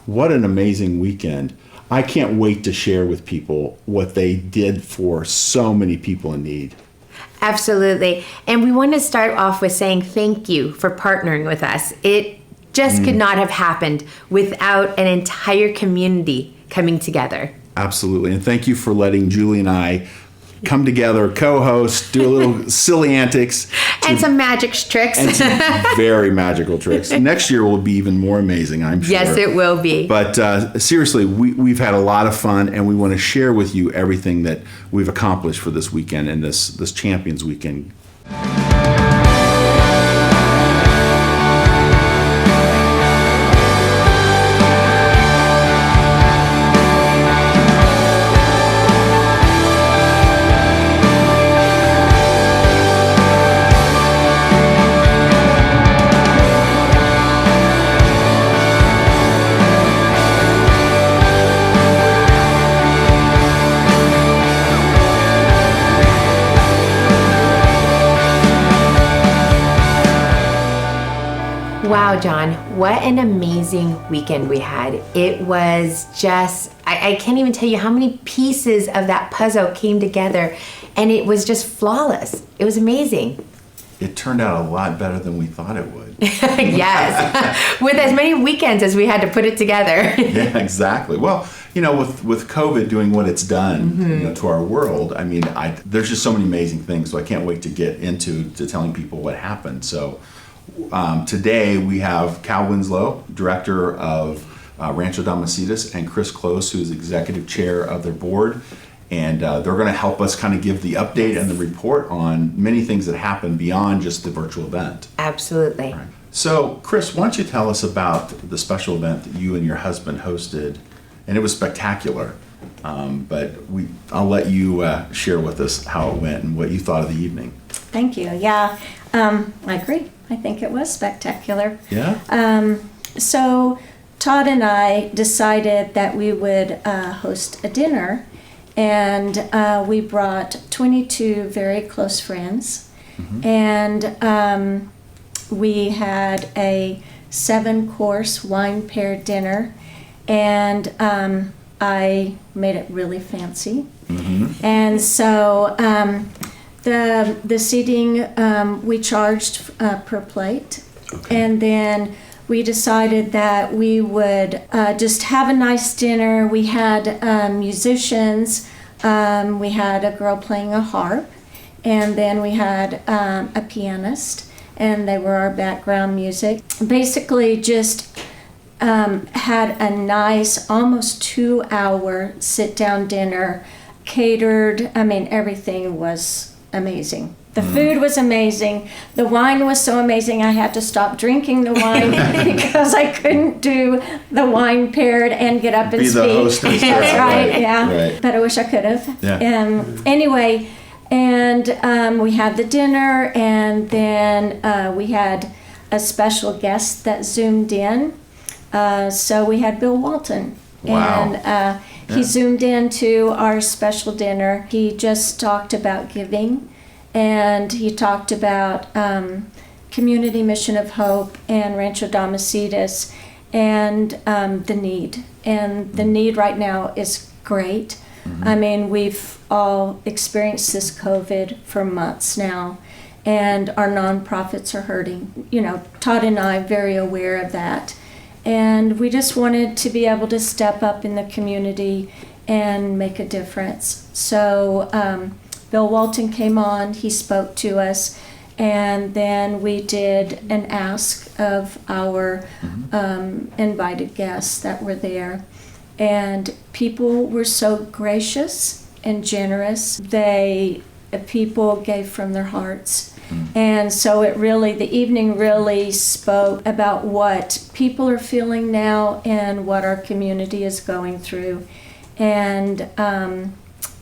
what an amazing weekend. I can't wait to share with people what they did for so many people in need. Absolutely. And we want to start off with saying thank you for partnering with us. It just could not have happened without an entire community coming together. Absolutely. And thank you for letting Julie and I come together, co-host, do a little silly antics. And some magic tricks. And some very magical tricks. Next year will be even more amazing, I'm sure. Yes, it will be. But seriously, we've had a lot of fun, and we want to share with you everything that we've accomplished for this weekend and this Champions Weekend. Wow, John, what an amazing weekend we had. It was just, I can't even tell you how many pieces of that puzzle came together, and it was just flawless. It was amazing. It turned out a lot better than we thought it would. Yes, with as many weekends as we had to put it together. Yeah, exactly. Well, with COVID doing what it's done to our world, I mean, there's just so many amazing things, so I can't wait to get into telling people what happened. So today we have Cal Winslow, director of Rancho Damacitas, and Chris Close, who's executive chair of their board. And they're going to help us kind of give the update and the report on many things that happened beyond just the virtual event. Absolutely. Right. So, Chris, why don't you tell us about the special event that you and your husband hosted? And it was spectacular. But I'll let you share with us how it went and what you thought of the evening. Thank you. Yeah, I agree. I think it was spectacular. Yeah? So Todd and I decided that we would host a dinner, and we brought 22 very close friends, and we had a 7-course wine paired dinner, and I made it really fancy. And so the seating, we charged per plate. Okay. And then we decided that we would just have a nice dinner. We had musicians. We had a girl playing a harp. And then we had a pianist. And they were our background music. Basically just had a nice, almost 2-hour sit-down dinner, catered. I mean, everything was amazing. The food was amazing. The wine was so amazing I had to stop drinking the wine because I couldn't do the wine paired and get up and Be speak. the hostess. That's right, yeah. Right. But I wish I could have. Yeah. Anyway, and we had the dinner, and then we had a special guest that zoomed in. So we had Bill Walton. Wow. And he zoomed into our special dinner. He just talked about giving, and he talked about Community Mission of Hope and Rancho Damacitas and the need. And the need right now is great. I mean, we've all experienced this COVID for months now, and our nonprofits are hurting. Todd and I are very aware of that. And we just wanted to be able to step up in the community and make a difference. So Bill Walton came on, he spoke to us, and then we did an ask of our invited guests that were there. And people were so gracious and generous. People gave from their hearts. And so the evening really spoke about what people are feeling now and what our community is going through. And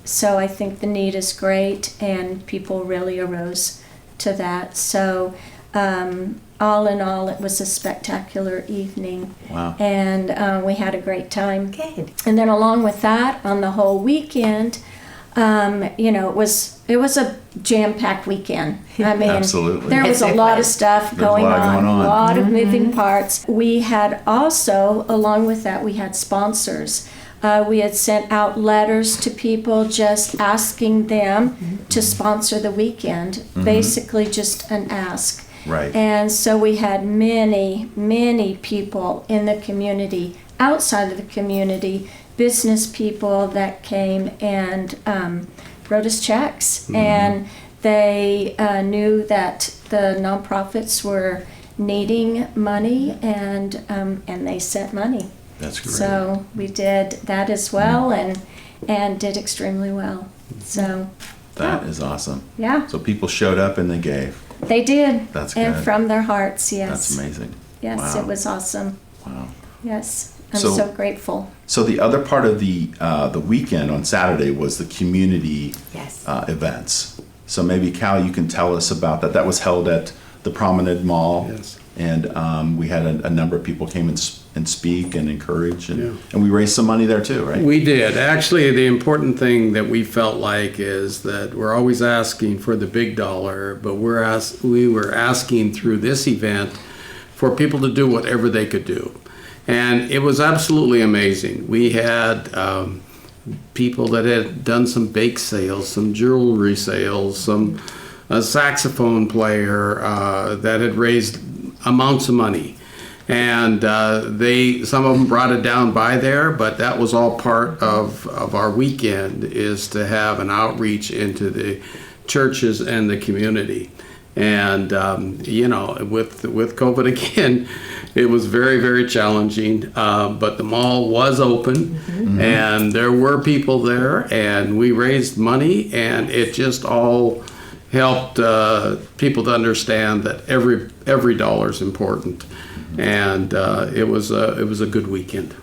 so I think the need is great, and people really arose to that. So all in all, it was a spectacular evening. Wow. And we had a great time. Good. And then along with that, on the whole weekend, It was a jam-packed weekend. I mean, Absolutely. there was a lot of stuff going on, a lot of moving parts. We had also, along with that, we had sponsors. We had sent out letters to people just asking them to sponsor the weekend, basically just an ask. Right. And so we had many, many people in the community, outside of the community, business people that came and wrote us checks. And they knew that the nonprofits were needing money, and they sent money. That's great. So we did that as well, and did extremely well. So That is awesome. yeah, So people showed up and they gave. they did. That's And good. from their hearts, yes. That's amazing. Yes, Wow. it was awesome. Wow. Yes, I'm So- so grateful. So the other part of the weekend on Saturday was the community Yes. events. So maybe Cal, you can tell us about that. That was held at the Promenade Mall. Yes. And we had a number of people came and speak and encourage, and, Yeah. and we raised some money there too, right? We did. Actually, the important thing that we felt like is that we're always asking for the big dollar, but we were asking through this event for people to do whatever they could do. And it was absolutely amazing. We had people that had done some bake sales, some jewelry sales, a saxophone player that had raised amounts of money. And some of them brought it down by there, but that was all part of our weekend, is to have an outreach into the churches and the community. And with COVID again, it was very, very challenging. But the mall was open, and there were people there, and we raised money, and it just all helped people to understand that every dollar is important. And it was a good weekend.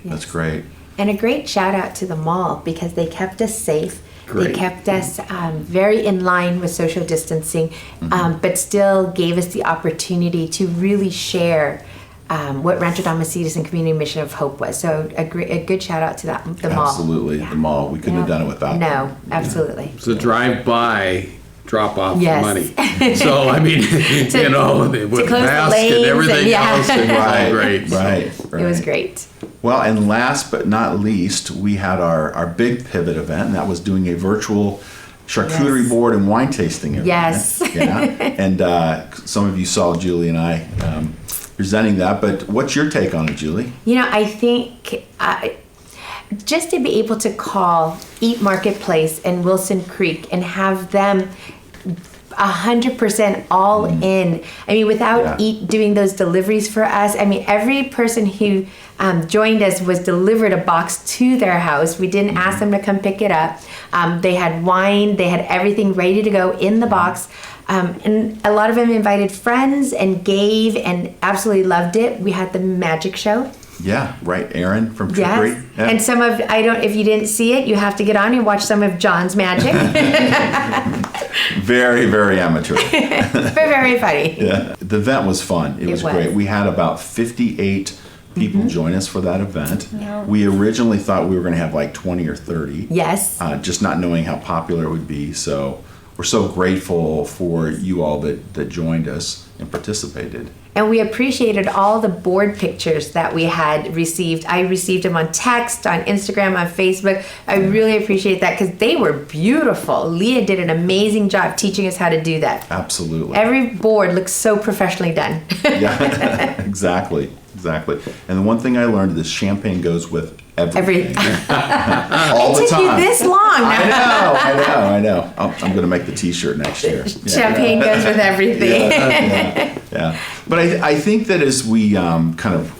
That's great. And a great shout out to the mall, because they kept us safe. They Great. kept us very in line with social distancing, but still gave us the opportunity to really share what Rancho Damacitas and Community Mission of Hope was. So a good shout out to the mall. Absolutely, Yeah. the mall. We couldn't have done it without them. No, absolutely. It's a drive-by drop-off Yes. money. So, I mean, with close the masks lanes and everything and, yeah. else, it was Right, great. right. It was great. Well, and last but not least, we had our big pivot event, and that was doing a virtual charcuterie Yes. board and wine tasting event. Yes. Yeah. And some of you saw Julie and I presenting that, but what's your take on it, Julie? I think just to be able to call Eat Marketplace and Wilson Creek and have them 100% all in. I mean, without Yeah. Eat doing those deliveries for us, I mean, every person who joined us was delivered a box to their house. We didn't ask them to come pick it up. They had wine, they had everything ready to go in the box. And a lot of them invited friends and gave and absolutely loved it. We had the magic show. Yeah, right. Aaron from Trickery. Yes. Yeah. And some of, if you didn't see it, you have to get on and watch some of John's magic. Very, very amateur. But very funny. Yeah. The event was fun. It was was. great. We had about 58 people join us for that event. Yeah. We originally thought we were going to have like 20 or 30. Yes. Just not knowing how popular it would be. So we're so grateful for you all that joined us and participated. And we appreciated all the board pictures that we had received. I received them on text, on Instagram, on Facebook. I really appreciate that because they were beautiful. Leah did an amazing job teaching us how to do that. Absolutely. Every board looks so professionally done. Yeah, exactly. And the one thing I learned is champagne goes with everything. All the It took you time. this long. I know. I'm going to make the T-shirt next year. Yeah. Champagne goes with everything. Yeah. But I think that as we kind of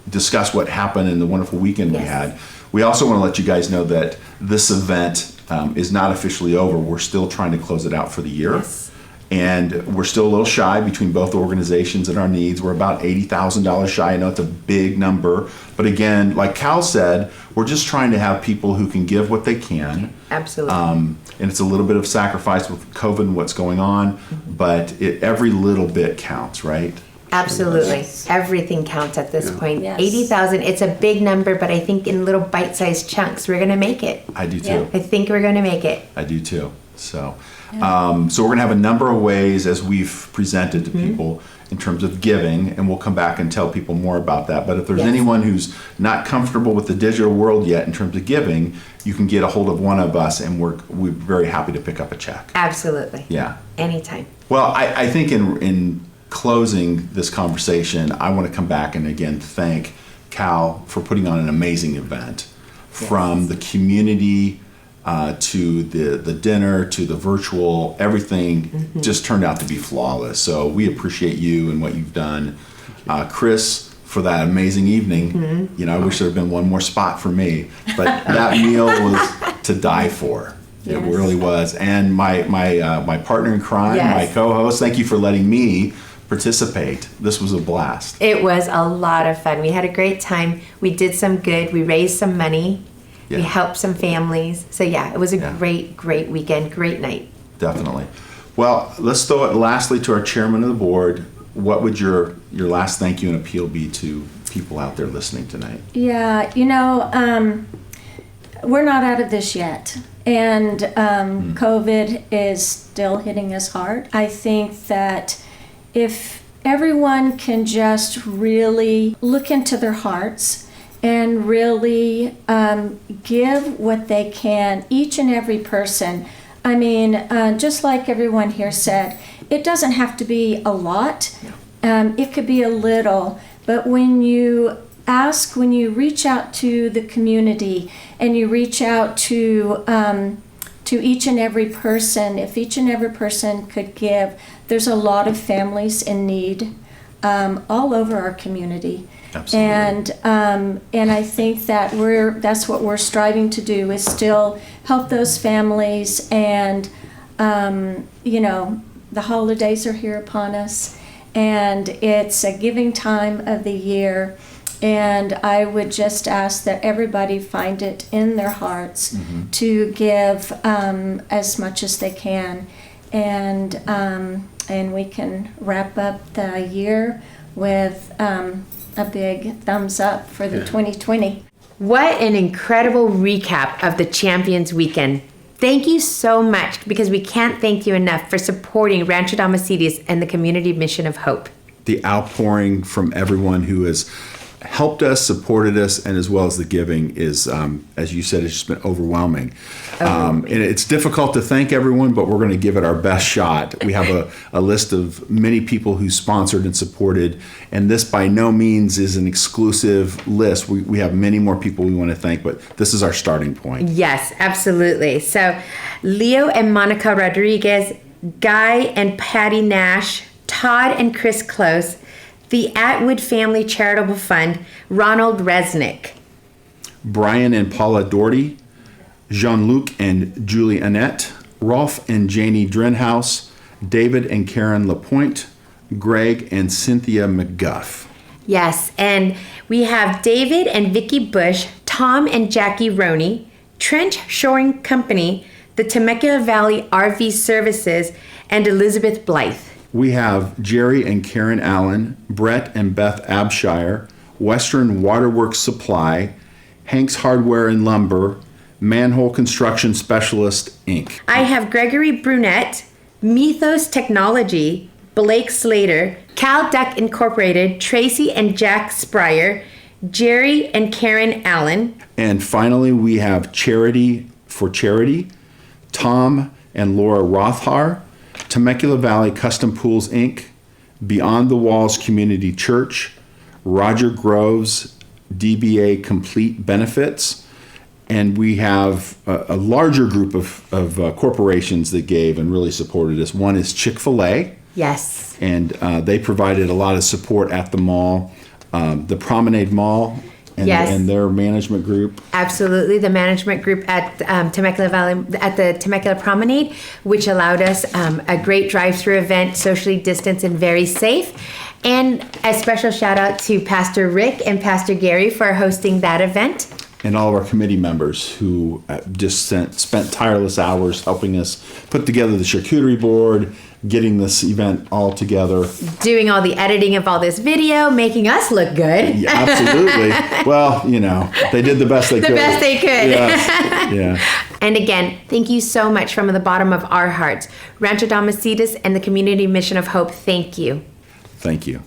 discuss what happened and the wonderful weekend we Yes. had, we also want to let you guys know that this event is not officially over. We're still trying to close it out for the year. Yes. And we're still a little shy between both organizations and our needs. We're about $80,000 shy. I know it's a big number. But again, like Cal said, we're just trying to have people who can give what they can. Absolutely. And it's a little bit of sacrifice with COVID and what's going on, but every little bit counts, right? Absolutely. Everything counts at this point. Yes. 80,000, it's a big number, but I think in little bite-sized chunks, we're going to make it. I do too. Yeah. I think we're going to make it. I do too. So, so we're going to have a number of ways as we've presented to people in terms of giving, and we'll come back and tell people more about that. But if there's Yes. anyone who's not comfortable with the digital world yet in terms of giving, you can get a hold of one of us, and we're very happy to pick up a check. Absolutely. Yeah. Anytime. Well, I think in closing this conversation, I want to come back and again thank Cal for putting on an amazing event. From the community to the dinner to the virtual, everything just turned out to be flawless. So we appreciate you and what you've done. Chris, for that amazing evening. You know, I wish there had been one more spot for me, but that meal was to die for. It Yes. really was. And my partner in crime, Yes. my co-host, thank you for letting me participate. This was a blast. It was a lot of fun. We had a great time. We did some good. We raised some money. We Yeah. helped some families. So yeah, it was a Yeah. great weekend, great night. Definitely. Well, let's throw it lastly to our chairman of the board. What would your last thank you and appeal be to people out there listening tonight? Yeah, we're not out of this yet. And COVID is still hitting us hard. I think that if everyone can just really look into their hearts and really give what they can, each and every person. I mean, just like everyone here said, it doesn't have to be a lot. It could be a little. But when you ask, when you reach out to the community and you reach out to each and every person, if each and every person could give, there's a lot of families in need all over our community. Absolutely. And I think that that's what we're striving to do, is still help those families. And the holidays are here upon us, and it's a giving time of the year. And I would just ask that everybody find it in their hearts to give as much as they can, and we can wrap up the year with a big thumbs up for the 2020. What an incredible recap of the Champions Weekend. Thank you so much, because we can't thank you enough for supporting Rancho Damacitas and the Community Mission of Hope. The outpouring from everyone who has helped us, supported us, and as well as the giving is, as you said, it's just been overwhelming. And it's difficult to thank everyone, but we're going to give it our best shot. We have a list of many people who sponsored and supported, and this by no means is an exclusive list. We have many more people we want to thank, but this is our starting point. Yes, absolutely. So Leo and Monica Rodriguez, Guy and Patty Nash, Todd and Chris Close, the Atwood Family Charitable Fund, Ronald Resnick. Brian and Paula Doherty, Jean-Luc and Julie Annette, Rolf and Janie Drenhouse, David and Karen Lapointe, Greg and Cynthia McGuff. Yes, and we have David and Vicki Bush, Tom and Jackie Roney, Trent Shoring Company, the Temecula Valley RV Services, and Elizabeth Blythe. We have Jerry and Karen Allen, Brett and Beth Abshire, Western Waterworks Supply, Hank's Hardware and Lumber, Manhole Construction Specialist, Inc. I have Gregory Brunette, Mythos Technology, Blake Slater, Cal Duck Incorporated, Tracy and Jack Spryer, Jerry and Karen Allen. And finally, we have Charity for Charity, Tom and Laura Rothhar, Temecula Valley Custom Pools, Inc., Beyond the Walls Community Church, Roger Groves, DBA Complete Benefits, and we have a larger group of corporations that gave and really supported us. One is Chick-fil-A, Yes. and they provided a lot of support at the mall, the Promenade Mall, Yes. and their management group. Absolutely, the management group at Temecula Valley, at the Temecula Promenade, which allowed us a great drive-through event, socially distanced and very safe. And a special shout out to Pastor Rick and Pastor Gary for hosting that event. And all of our committee members who just spent tireless hours helping us put together the charcuterie board, getting this event all together. Doing all the editing of all this video, making us look good. Yeah, absolutely. Well, they did the best they could. The best they could. Yes. Yeah. And again, thank you so much from the bottom of our hearts. Rancho Damacitas and the Community Mission of Hope, thank you. Thank you.